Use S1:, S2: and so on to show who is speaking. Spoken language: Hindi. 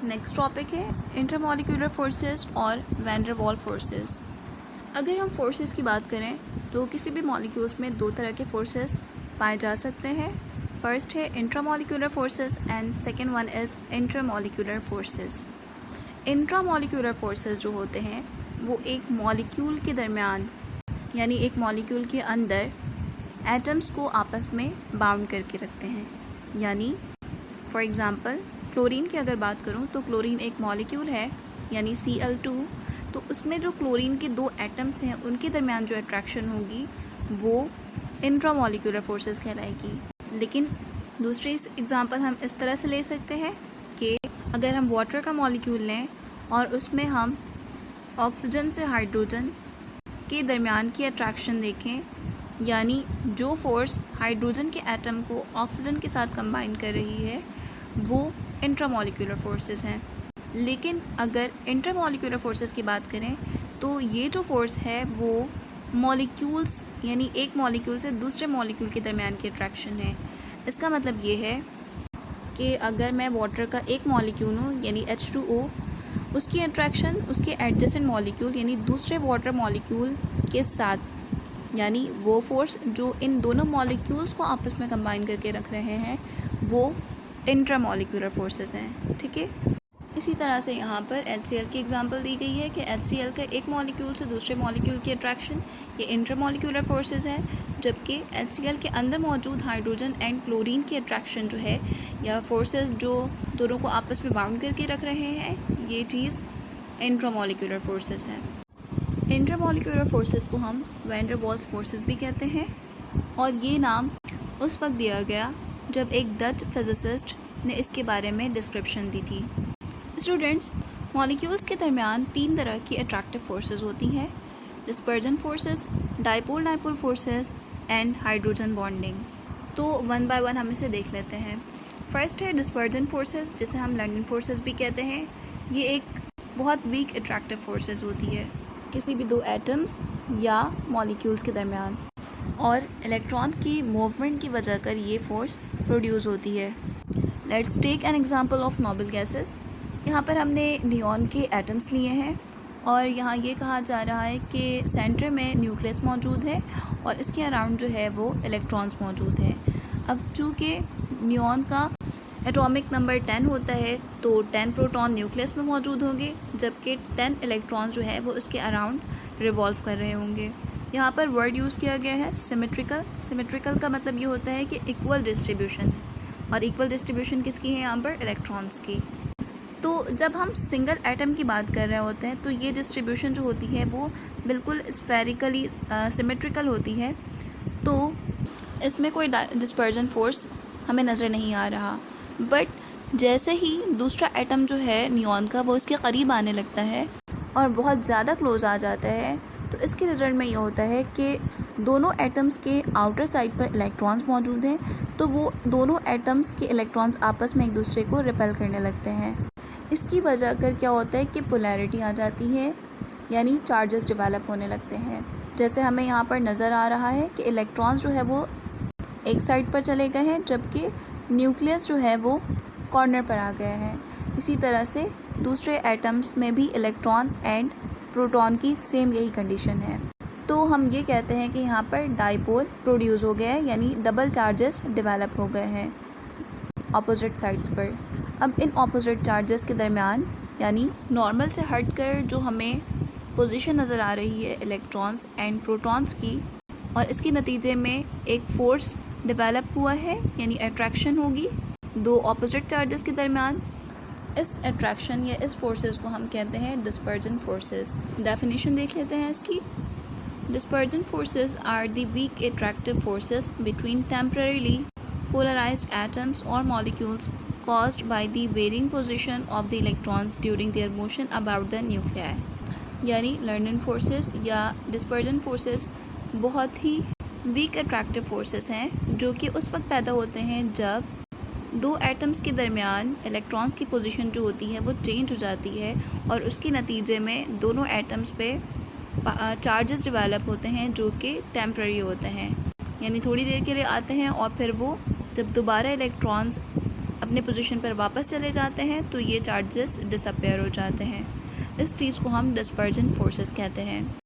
S1: नेक्स्ट टॉपिक है इंटरमॉलिक्यूलर फोर्सेस और वैन डर वाल फोर्सेस। अगर हम फोर्सेस की बात करें तो किसी भी मॉलिक्यूल्स में दो तरह के फोर्सेस पाए जा सकते हैं। फर्स्ट है intramolecular forces and second one is intermolecular forces. Intramolecular forces जो होते हैं वो एक मॉलिक्यूल के दरमियान यानी एक मॉलिक्यूल के अंदर एटम्स को आपस में बाउंड करके रखते हैं। यानी फॉर एग्ज़ाम्पल क्लोरीन की अगर बात करूं तो क्लोरीन एक मॉलिक्यूल है यानी Cl2, तो उसमें जो क्लोरीन के दो एटम्स हैं उनके दरमियान जो अट्रैक्शन होगी वो इंट्रामॉलिक्यूलर फोर्सेस कहलाएगी। लेकिन दूसरी एग्ज़ाम्पल हम इस तरह से ले सकते हैं कि अगर हम वाटर का मॉलिक्यूल लें और उसमें हम ऑक्सीजन से हाइड्रोजन के दरमियान की अट्रैक्शन देखें, यानी जो फोर्स हाइड्रोजन के एटम को ऑक्सीजन के साथ कंबाइन कर रही है वो इंट्रामॉलिक्यूलर फोर्सेस हैं। लेकिन अगर इंटरमॉलिक्यूलर फोर्सेस की बात करें तो ये जो फोर्स है वो मॉलिक्यूल्स यानी एक मॉलिक्यूल से दूसरे मॉलिक्यूल के दरमियान की अट्रैक्शन है। इसका मतलब ये है कि अगर मैं वाटर का एक मॉलिक्यूल हूँ यानी H2O, उसकी अट्रैक्शन उसके एडजेसेंट मॉलिक्यूल यानी दूसरे वाटर मॉलिक्यूल के साथ, यानी वो फोर्स जो इन दोनों मॉलिक्यूल्स को आपस में कंबाइन करके रख रहे हैं वो इंट्रामॉलिक्यूलर फोर्सेस हैं। ठीक है, इसी तरह से यहाँ पर HCl की एग्जांपल दी गई है कि HCl का एक मॉलिक्यूल से दूसरे मॉलिक्यूल की अट्रैक्शन ये इंट्रामॉलिक्यूलर फोर्सेस है, जबकि HCl के अंदर मौजूद हाइड्रोजन एंड क्लोरीन की अट्रैक्शन जो है या फोर्सेस जो दोनों को आपस में बाउंड करके रख रहे हैं ये चीज़ इंट्रामॉलिक्यूलर फोर्सेस है। इंट्रामॉलिक्यूलर फोर्सेस को हम वैन डर वाल्स फोर्सेस भी कहते हैं और ये नाम उस वक्त दिया गया जब एक डच फिजिसिस्ट ने इसके बारे में डिस्क्रिप्शन दी थी। स्टूडेंट्स, मॉलिक्यूल्स के दरमियान तीन तरह की अट्रैक्टिव फोर्सेस होती हैं: dispersion forces, dipole dipole forces and hydrogen bonding. तो वन बाय वन हम इसे देख लेते हैं। फर्स्ट है डिस्पर्जन फोर्सेस, जिसे हम लंडन फोर्सेस भी कहते हैं। ये एक बहुत वीक अट्रैक्टिव फोर्सेस होती है किसी भी दो एटम्स या मॉलिक्यूल्स के दरमियान, और इलेक्ट्रॉन की मूवमेंट की वजह कर ये फोर्स प्रोड्यूस होती है। Let's take an example of noble gases. यहाँ पर हमने नियॉन के एटम्स लिए हैं और यहाँ ये कहा जा रहा है कि सेंटर में न्यूक्लियस मौजूद है और इसके अराउंड जो है वो इलेक्ट्रॉन्स मौजूद हैं। अब चूँकि नियॉन का एटॉमिक नंबर 10 होता है तो 10 प्रोटॉन न्यूक्लियस में मौजूद होंगे, जबकि 10 इलेक्ट्रॉन्स जो है वो इसके अराउंड रिवॉल्व कर रहे होंगे। यहाँ पर वर्ड यूज़ किया गया है सिमेट्रिकल। सिमेट्रिकल का मतलब ये होता है कि इक्वल डिस्ट्रीब्यूशन है, और इक्वल डिस्ट्रीब्यूशन किसकी है यहाँ पर? इलेक्ट्रॉन्स की। तो जब हम सिंगल एटम की बात कर रहे होते हैं तो ये डिस्ट्रीब्यूशन जो होती है वो बिल्कुल स्फेरिकली सिमेट्रिकल होती है, तो इसमें कोई डिस्पर्जन फोर्स हमें नज़र नहीं आ रहा। बट जैसे ही दूसरा एटम जो है नियॉन का वो इसके करीब आने लगता है और बहुत ज़्यादा क्लोज आ जाता है, तो इसके रिज़ल्ट में ये होता है कि दोनों एटम्स के आउटर साइड पर इलेक्ट्रॉन्स मौजूद हैं, तो वो दोनों एटम्स के इलेक्ट्रॉन्स आपस में एक दूसरे को रिपेल करने लगते हैं। इसकी वजह कर क्या होता है कि पोलैरिटी आ जाती है, यानी चार्जेस डेवलप होने लगते हैं। जैसे हमें यहाँ पर नज़र आ रहा है कि इलेक्ट्रॉन्स जो है वो एक साइड पर चले गए हैं, जबकि न्यूक्लियस जो है वो कॉर्नर पर आ गया है। इसी तरह से दूसरे एटम्स में भी इलेक्ट्रॉन एंड प्रोटॉन की सेम यही कंडीशन है। तो हम ये कहते हैं कि यहाँ पर डाइपोल प्रोड्यूस हो गया है, यानी डबल चार्जेस डेवलप हो गए हैं ऑपोजिट साइड्स पर। अब इन ऑपोजिट चार्जेस के दरमियान यानी नॉर्मल से हटकर जो हमें पोजीशन नज़र आ रही है इलेक्ट्रॉन्स एंड प्रोटॉन्स की, और इसके नतीजे में एक फोर्स डेवलप हुआ है यानी अट्रैक्शन होगी दो ऑपोजिट चार्जेस के दरमियान। इस अट्रैक्शन या इस फोर्सेस को हम कहते हैं डिस्पर्जन फोर्सेस। डेफिनेशन देख लेते हैं इसकी। Dispersion forces are the weak attractive forces between temporarily polarized atoms or molecules caused by the varying position of the electrons during their motion about the nuclei। यानी लंडन फोर्सेस या डिस्पर्जन फोर्सेस बहुत ही वीक अट्रैक्टिव फोर्सेस हैं जो कि उस वक्त पैदा होते हैं जब दो एटम्स के दरमियान इलेक्ट्रॉन्स की पोजीशन जो होती है वो चेंज हो जाती है और उसके नतीजे में दोनों एटम्स पे चार्जेस डेवलप होते हैं जो कि टेम्पररी होते हैं, यानी थोड़ी देर के लिए आते हैं और फिर वो जब दोबारा इलेक्ट्रॉन्स अपने पोजीशन पर वापस चले जाते हैं तो ये चार्जेस डिसअपेयर हो जाते हैं। इस चीज़ को हम डिस्पर्जन फोर्सेस कहते हैं।